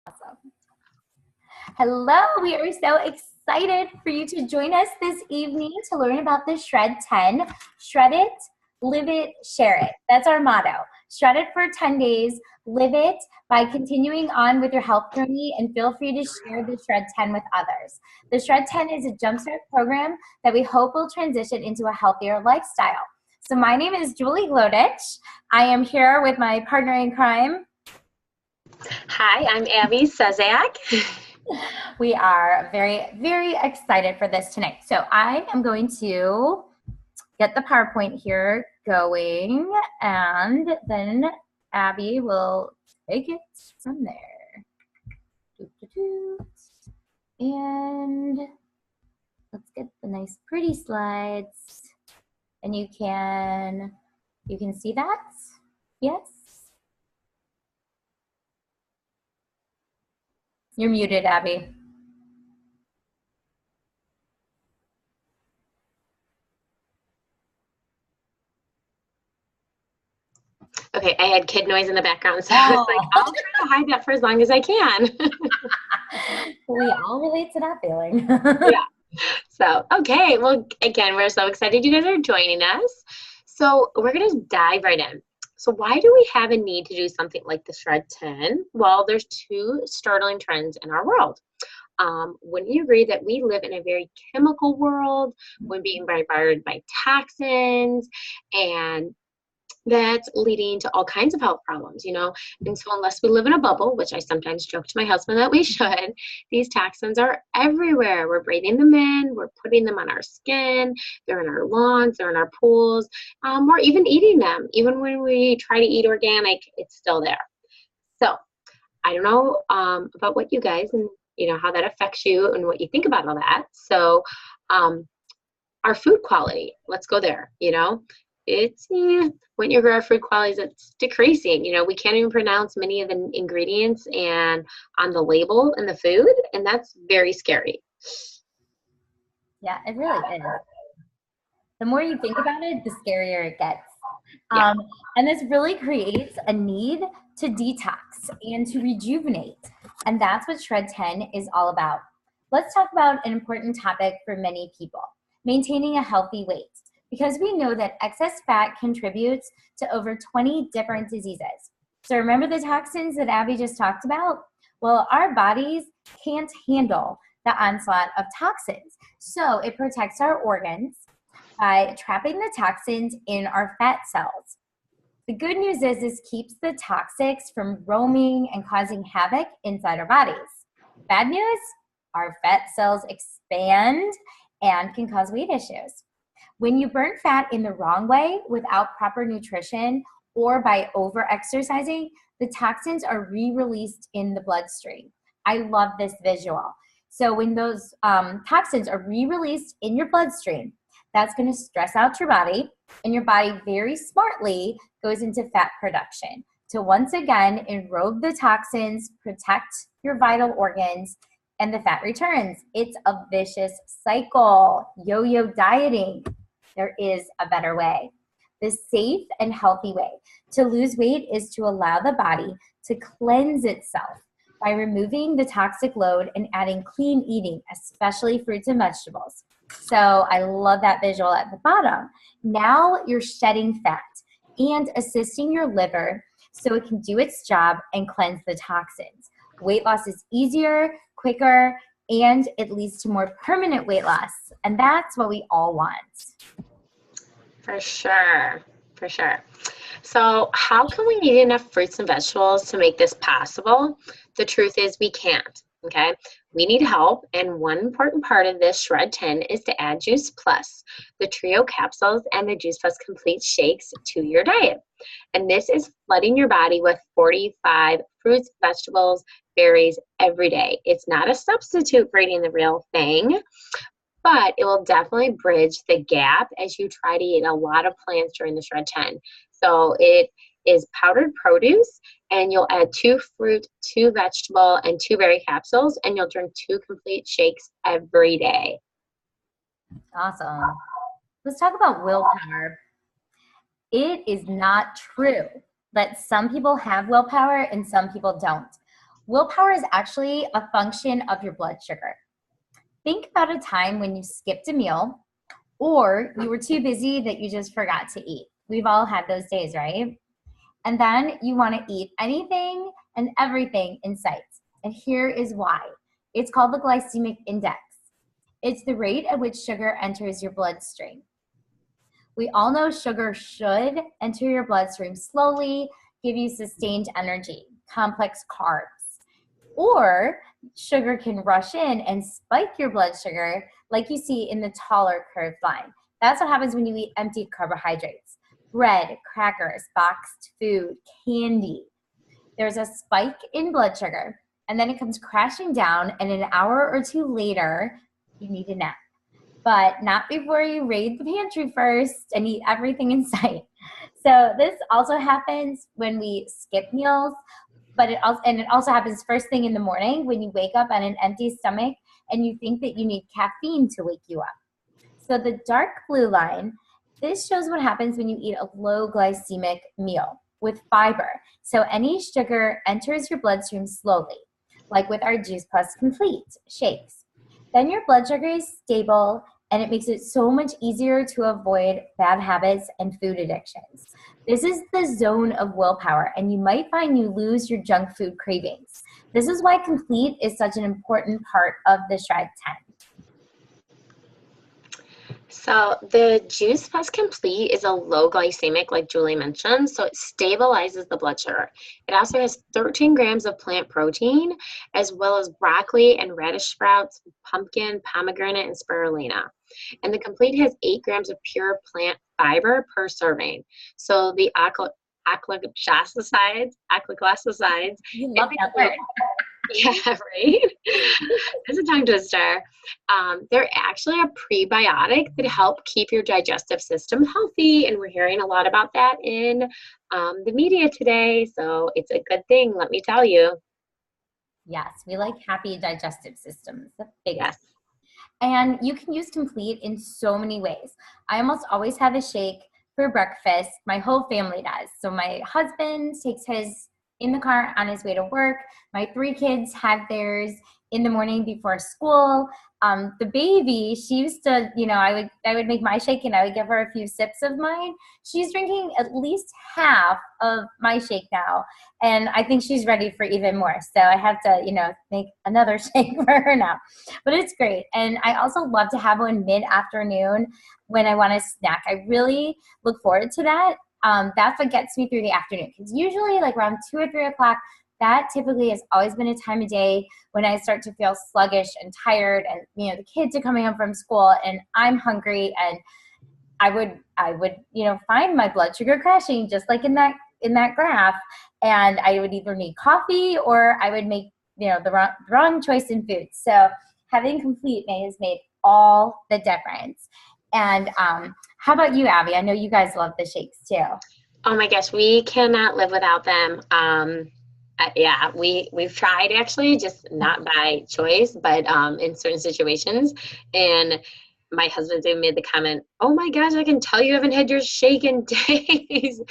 Awesome. Hello, we are so excited for you to join us this evening to learn about the Shred 10. Shred it, live it, share it. That's our motto. Shred it for 10 days, live it by continuing on with your health journey, and feel free to share the Shred 10 with others. The Shred 10 is a jumpstart program that we hope will transition into a healthier lifestyle. So my name is Julie Glodich. I am here with my partner in crime. Hi, I'm Abby Sezak. We are very, very excited for this tonight. So I am going to get the PowerPoint here going, and then Abby will take it from there. And let's get the nice pretty slides. And you can see that? Yes? You're muted, Abby. Okay, I had kid noise in the background, so I was like, I'll try to hide that for as long as I can. We all relate to that feeling. Yeah. So, okay, well, again, we're so excited you guys are joining us. So we're going to dive right in. So why do we have a need to do something like the Shred 10? Well, there's two startling trends in our world. Wouldn't you agree that we live in a very chemical world when being bombarded by toxins, and that's leading to all kinds of health problems, you know? And so unless we live in a bubble, which I sometimes joke to my husband that we should, these toxins are everywhere. We're breathing them in, we're putting them on our skin, they're in our lawns, they're in our pools, we're even eating them. Even when we try to eat organic, it's still there. So I don't know about what you guys and how that affects you and what you think about all that. So our food quality, let's go there, it's when you grow our food qualities, it's decreasing. We can't even pronounce many of the ingredients and on the label in the food, and that's very scary. Yeah, it really is. The more you think about it, the scarier it gets. Yeah. And this really creates a need to detox and to rejuvenate. And that's what Shred 10 is all about. Let's talk about an important topic for many people, maintaining a healthy weight. Because we know that excess fat contributes to over 20 different diseases. So remember the toxins that Abby just talked about? Well, our bodies can't handle the onslaught of toxins. So it protects our organs by trapping the toxins in our fat cells. The good news is this keeps the toxics from roaming and causing havoc inside our bodies. Bad news, our fat cells expand and can cause weight issues. When you burn fat in the wrong way, without proper nutrition, or by over-exercising, the toxins are re-released in the bloodstream. I love this visual. So when those toxins are re-released in your bloodstream, that's going to stress out your body, and your body very smartly goes into fat production to once again enrobe the toxins, protect your vital organs, and the fat returns. It's a vicious cycle. Yo-yo dieting. There is a better way. The safe and healthy way to lose weight is to allow the body to cleanse itself by removing the toxic load and adding clean eating, especially fruits and vegetables. So I love that visual at the bottom. Now you're shedding fat and assisting your liver so it can do its job and cleanse the toxins. Weight loss is easier, quicker, and it leads to more permanent weight loss. And that's what we all want. For sure. For sure. So how can we eat enough fruits and vegetables to make this possible? The truth is we can't, okay? We need help, and one important part of this Shred 10 is to add Juice Plus, the trio capsules and the Juice Plus complete shakes to your diet. And this is flooding your body with 45 fruits, vegetables, berries every day. It's not a substitute for eating the real thing, but it will definitely bridge the gap as you try to eat a lot of plants during the Shred 10. So it is powdered produce, and you'll add 2 fruit, 2 vegetable, and 2 berry capsules, and you'll drink 2 complete shakes every day. Awesome. Let's talk about willpower. It is not true that some people have willpower and some people don't. Willpower is actually a function of your blood sugar. Think about a time when you skipped a meal or you were too busy that you just forgot to eat. We've all had those days, right? And then you want to eat anything and everything in sight. And here is why. It's called the glycemic index. It's the rate at which sugar enters your bloodstream. We all know sugar should enter your bloodstream slowly, give you sustained energy, complex carbs. Or sugar can rush in and spike your blood sugar like you see in the taller curved line. That's what happens when you eat empty carbohydrates. Bread, crackers, boxed food, candy. There's a spike in blood sugar, and then it comes crashing down, and an hour or two later, you need a nap. But not before you raid the pantry first and eat everything in sight. So this also happens when we skip meals, but it also happens first thing in the morning when you wake up on an empty stomach and you think that you need caffeine to wake you up. So the dark blue line, this shows what happens when you eat a low glycemic meal with fiber. So any sugar enters your bloodstream slowly, like with our Juice Plus Complete shakes. Then your blood sugar is stable and it makes it so much easier to avoid bad habits and food addictions. This is the zone of willpower, and you might find you lose your junk food cravings. This is why Complete is such an important part of the Shred 10. So the Juice Plus Complete is a low glycemic, like Julie mentioned, so it stabilizes the blood sugar. It also has 13 grams of plant protein, as well as broccoli and radish sprouts, pumpkin, pomegranate, and spirulina. And the Complete has 8 grams of pure plant fiber per serving. So the aclyglycosides You in love the that Complete. word. Yeah, right? It's a tongue twister. They're actually a prebiotic that help keep your digestive system healthy, and we're hearing a lot about that in the media today, so it's a good thing, let me tell you. Yes, we like happy digestive systems. The biggest. Yes. And you can use Complete in so many ways. I almost always have a shake for breakfast. My whole family does. So my husband takes his in the car on his way to work. My 3 kids have theirs in the morning before school. The baby, she used to, I would make my shake and I would give her a few sips of mine. She's drinking at least half of my shake now, and I think she's ready for even more. So I have to, make another shake for her now. But it's great. And I also love to have one mid-afternoon when I want a snack. I really look forward to that. That's what gets me through the afternoon. Because usually like around 2 or 3 o'clock, that typically has always been a time of day when I start to feel sluggish and tired, and the kids are coming home from school and I'm hungry, and I would find my blood sugar crashing just like in that graph, and I would either need coffee or I would make the wrong choice in food. So having Complete has made all the difference. And how about you, Abby? I know you guys love the shakes too. Oh my gosh, we cannot live without them. Yeah, we've tried actually, just not by choice, but in certain situations. And my husband's even made the comment, "Oh my gosh, I can tell you haven't had your shake in days.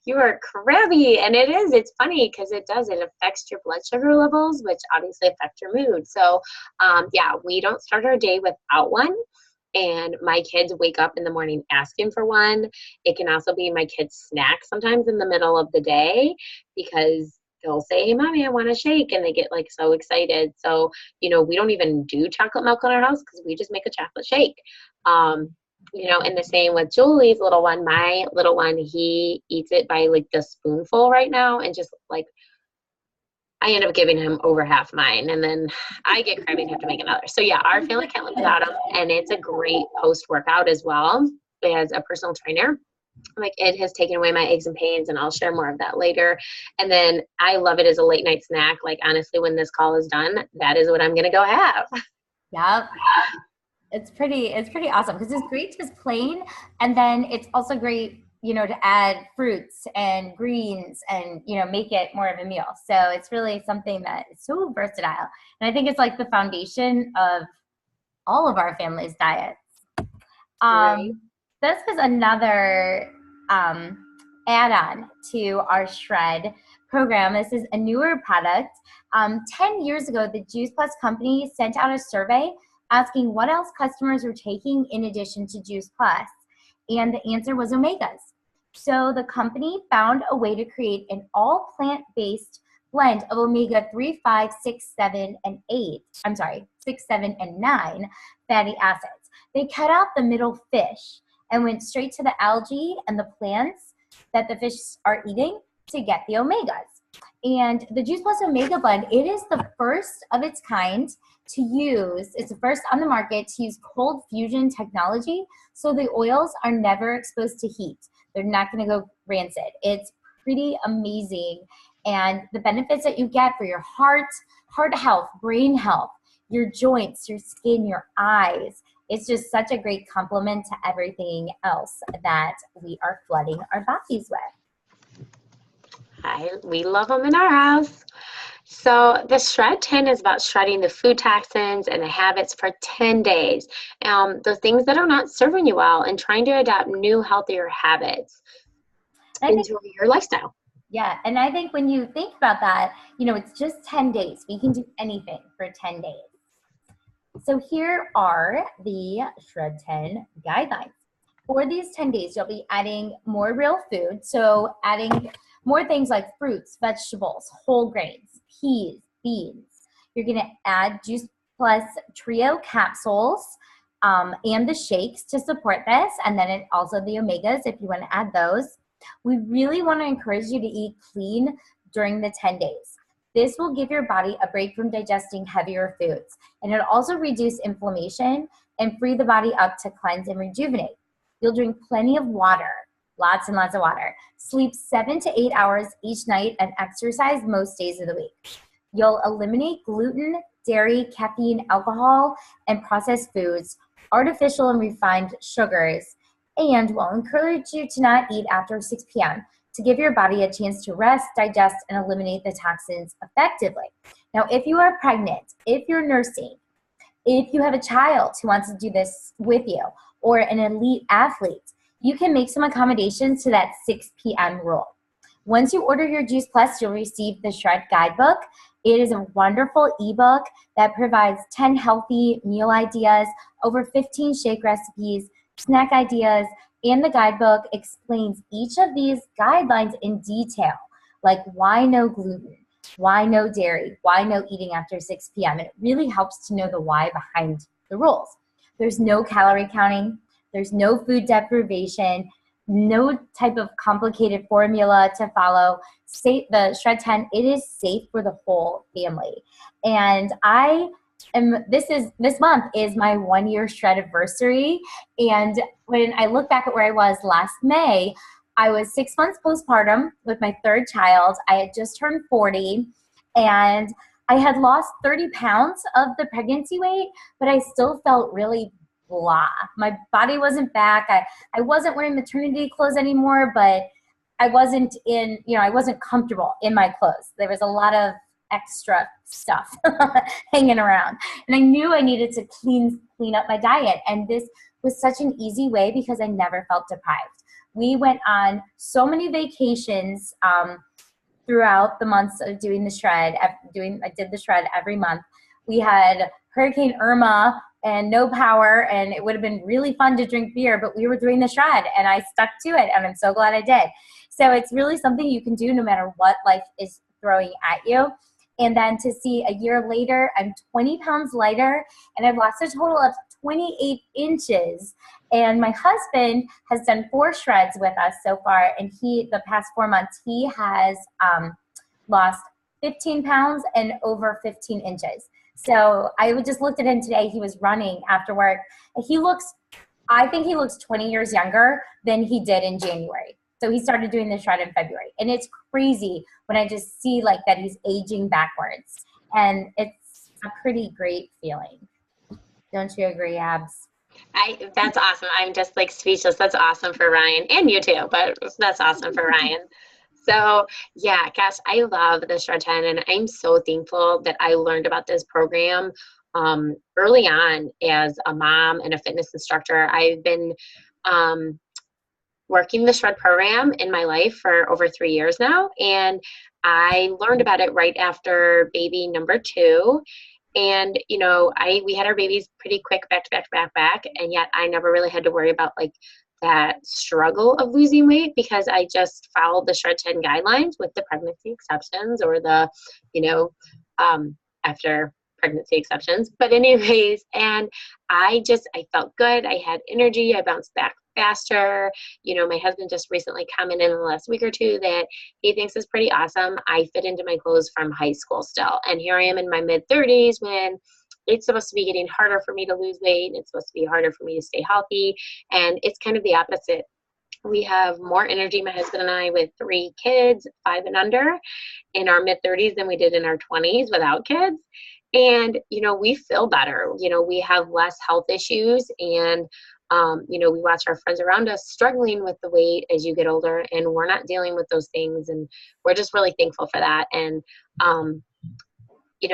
You are crabby." And it is. It's funny because it does. It affects your blood sugar levels, which obviously affect your mood. So, yeah, we don't start our day without one. And my kids wake up in the morning asking for one. It can also be my kids' snack sometimes in the middle of the day, because they'll say, "Hey, mommy, I want a shake." And they get like so excited. So, we don't even do chocolate milk in our house because we just make a chocolate shake. And the same with Julie's little one. My little one, he eats it by like the spoonful right now, and just like, I end up giving him over half mine, and then I get crabby and have to make another. So yeah, our family can't live without him, and it's a great post-workout as well. As a personal trainer, like, it has taken away my aches and pains, and I'll share more of that later. And then I love it as a late night snack. Like, honestly, when this call is done, that is what I'm gonna go have. Yep. It's pretty awesome because it's great just plain, and then it's also great, to add fruits and greens and, make it more of a meal. So it's really something that is so versatile. And I think it's like the foundation of all of our family's diets. Right. This was another add-on to our Shred program. This is a newer product. 10 years ago, the Juice Plus company sent out a survey asking what else customers were taking in addition to Juice Plus, and the answer was omegas. So the company found a way to create an all plant-based blend of omega-3, 5, 6, 7, and 8. I'm sorry, 6, 7, and 9 fatty acids. They cut out the middle fish and went straight to the algae and the plants that the fish are eating to get the omegas. And the Juice Plus Omega Blend, it is the first of its kind to use, it's the first on the market to use cold fusion technology, so the oils are never exposed to heat. They're not going to go rancid. It's pretty amazing. And the benefits that you get for your heart health, brain health, your joints, your skin, your eyes, it's just such a great complement to everything else that we are flooding our bodies with. We love them in our house. So the Shred10 is about shredding the food toxins and the habits for 10 days. The things that are not serving you well, and trying to adopt new, healthier habits into your lifestyle. Yeah, and I think when you think about that, it's just 10 days. We can do anything for 10 days. So here are the Shred10 guidelines. For these 10 days, you'll be adding more real food. So adding more things like fruits, vegetables, whole grains, peas, beans. You're going to add Juice Plus Trio capsules and the shakes to support this. And then also the omegas if you want to add those. We really want to encourage you to eat clean during the 10 days. This will give your body a break from digesting heavier foods. And it'll also reduce inflammation and free the body up to cleanse and rejuvenate. You'll drink plenty of water, lots and lots of water. Sleep 7 to 8 hours each night and exercise most days of the week. You'll eliminate gluten, dairy, caffeine, alcohol, and processed foods, artificial and refined sugars, and we'll encourage you to not eat after 6 p.m. to give your body a chance to rest, digest, and eliminate the toxins effectively. Now, if you are pregnant, if you're nursing, if you have a child who wants to do this with you, or an elite athlete, you can make some accommodations to that 6 p.m. rule. Once you order your Juice Plus, you'll receive the Shred Guidebook. It is a wonderful ebook that provides 10 healthy meal ideas, over 15 shake recipes, snack ideas, and the guidebook explains each of these guidelines in detail, like why no gluten, why no dairy, why no eating after 6 p.m. And it really helps to know the why behind the rules. There's no calorie counting, there's no food deprivation, no type of complicated formula to follow. The Shred10, it is safe for the whole family. And this month is my 1-year Shred-iversary. And when I look back at where I was last May, I was 6 months postpartum with my third child. I had just turned 40, and I had lost 30 pounds of the pregnancy weight, but I still felt really blah. My body wasn't back. I wasn't wearing maternity clothes anymore, but I wasn't comfortable in my clothes. There was a lot of extra stuff hanging around. And I knew I needed to clean up my diet. And this was such an easy way because I never felt deprived. We went on so many vacations throughout the months of doing the Shred. I did the Shred every month. We had Hurricane Irma and no power, and it would have been really fun to drink beer, but we were doing the Shred, and I stuck to it, and I'm so glad I did. So it's really something you can do no matter what life is throwing at you. And then to see a year later, I'm 20 pounds lighter, and I've lost a total of 28 inches. And my husband has done 4 shreds with us so far, and the past 4 months, he has lost 15 pounds and over 15 inches. So I just looked at him today. He was running after work. I think he looks 20 years younger than he did in January. So he started doing the Shred in February. And it's crazy when I just see like that he's aging backwards. And it's a pretty great feeling. Don't you agree, Abs? That's awesome. I'm just like speechless. That's awesome for Ryan, and you too, but that's awesome for Ryan. So yeah, gosh, I love the Shred10, and I'm so thankful that I learned about this program early on as a mom and a fitness instructor. I've been working the Shred program in my life for over 3 years now, and I learned about it right after baby number 2. And, we had our babies pretty quick, back to back to back, back. And yet I never really had to worry about like that struggle of losing weight because I just followed the Shred10 guidelines with the pregnancy exceptions or the, you know, after pregnancy exceptions. But anyways, and I felt good. I had energy. I bounced back faster. My husband just recently commented in the last week or two that he thinks is pretty awesome. I fit into my clothes from high school still. And here I am in my mid 30s when it's supposed to be getting harder for me to lose weight. And it's supposed to be harder for me to stay healthy. And it's kind of the opposite. We have more energy, my husband and I, with 3 kids, 5 and under, in our mid 30s than we did in our 20s without kids. And, we feel better. We have less health issues. And, we watch our friends around us struggling with the weight as you get older, and we're not dealing with those things. And we're just really thankful for that. And,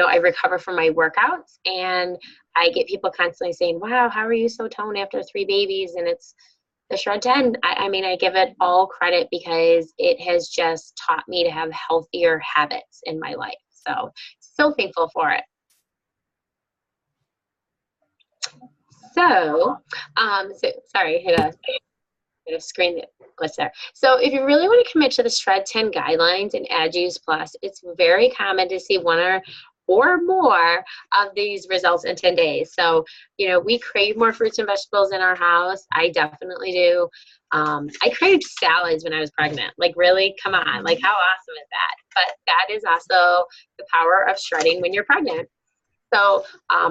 I recover from my workouts, and I get people constantly saying, wow, how are you so toned after 3 babies? And it's the Shred10. I give it all credit because it has just taught me to have healthier habits in my life. So thankful for it. Sorry, hit a screen glitch there. So if you really want to commit to the Shred10 guidelines and add Juice Plus, it's very common to see one or more of these results in 10 days. So, we crave more fruits and vegetables in our house. I definitely do. I craved salads when I was pregnant. Like, really? Come on. Like, how awesome is that? But that is also the power of shredding when you're pregnant. So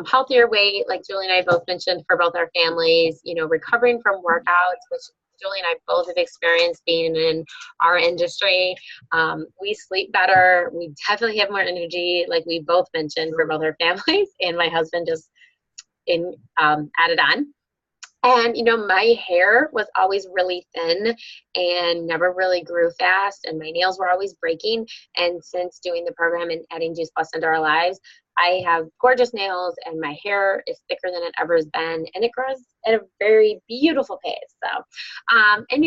healthier weight, like Julie and I both mentioned for both our families, recovering from workouts, which Julie and I both have experienced being in our industry. We sleep better. We definitely have more energy, like we both mentioned for both our families, and my husband just added on. And, my hair was always really thin and never really grew fast, and my nails were always breaking. And since doing the program and adding Juice Plus into our lives, I have gorgeous nails, and my hair is thicker than it ever has been, and it grows at a very beautiful pace. So, and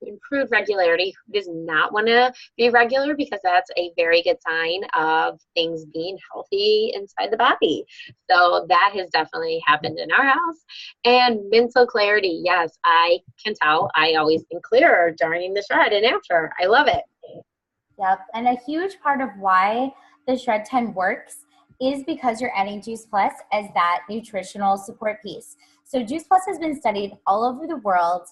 improved regularity. Who does not want to be regular? Because that's a very good sign of things being healthy inside the body. So that has definitely happened in our house. And mental clarity. Yes, I can tell. I always think clearer during the shred and after. I love it. Yep. And a huge part of why the Shred10 works is because you're adding Juice Plus as that nutritional support piece. So Juice Plus has been studied all over the world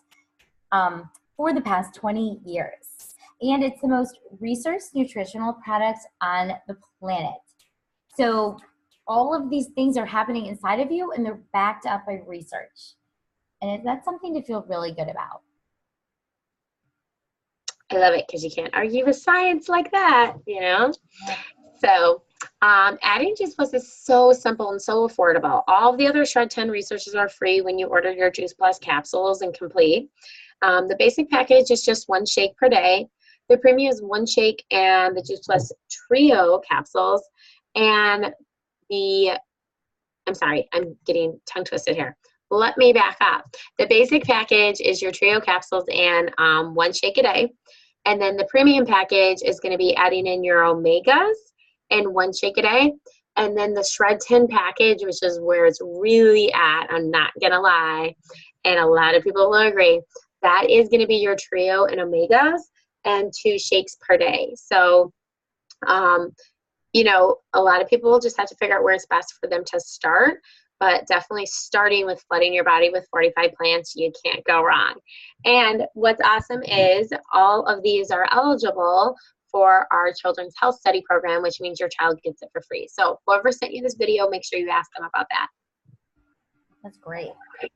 for the past 20 years. And it's the most researched nutritional product on the planet. So all of these things are happening inside of you, and they're backed up by research. And that's something to feel really good about. I love it because you can't argue with science like that, So adding Juice Plus is so simple and so affordable. All of the other Shred10 resources are free when you order your Juice Plus capsules and complete. The basic package is just 1 shake per day. The premium is 1 shake and the Juice Plus Trio capsules. And I'm sorry, I'm getting tongue twisted here. Let me back up. The basic package is your Trio capsules and 1 shake a day. And then the premium package is going to be adding in your omegas and 1 shake a day. And then the Shred10 package, which is where it's really at, I'm not going to lie, and a lot of people will agree, that is going to be your Trio and omegas and 2 shakes per day. So, a lot of people will just have to figure out where it's best for them to start, but definitely starting with flooding your body with 45 plants, you can't go wrong. And what's awesome is all of these are eligible for our Children's Health Study program, which means your child gets it for free. So whoever sent you this video, make sure you ask them about that. That's great.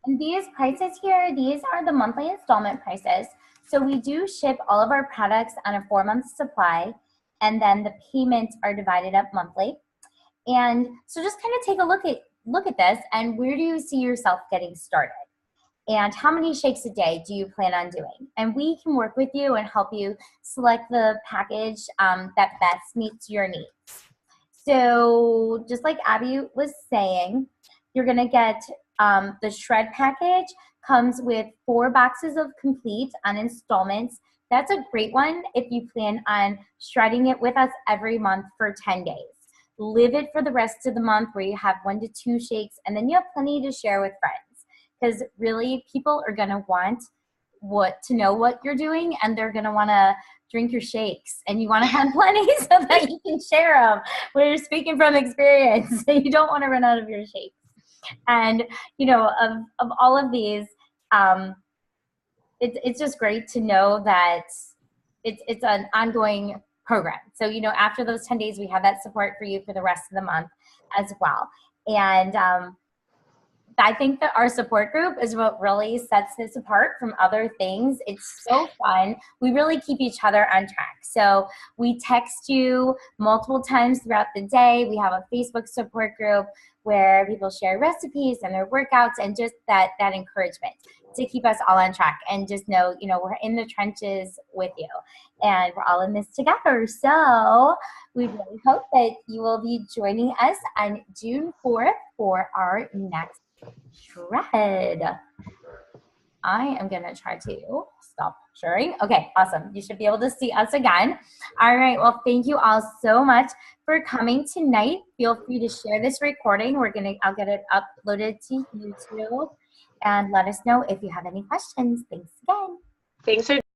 And these prices here, these are the monthly installment prices. So we do ship all of our products on a 4-month supply, and then the payments are divided up monthly. And so just kind of take a look at this, and where do you see yourself getting started? And how many shakes a day do you plan on doing? And we can work with you and help you select the package that best meets your needs. So just like Abby was saying, you're gonna get the Shred package, comes with 4 boxes of complete on installments That's a great one if you plan on shredding it with us every month for 10 days. Live it for the rest of the month where you have 1 to 2 shakes, and then you have plenty to share with friends. Because really, people are going to want to know what you're doing, and they're going to want to drink your shakes, and you want to have plenty so that you can share them. We're speaking from experience. You don't want to run out of your shakes. And, of all of these, it's just great to know that it's an ongoing program. So, after those 10 days, we have that support for you for the rest of the month as well. And I think that our support group is what really sets this apart from other things. It's so fun. We really keep each other on track. So we text you multiple times throughout the day. We have a Facebook support group where people share recipes and their workouts, and just that encouragement to keep us all on track, and just know, we're in the trenches with you, and we're all in this together. So we really hope that you will be joining us on June 4th for our next shred. I am going to try to stop sharing. Okay, awesome. You should be able to see us again. All right. Well, thank you all so much for coming tonight. Feel free to share this recording. I'll get it uploaded to YouTube, and let us know if you have any questions. Thanks again. Thanks for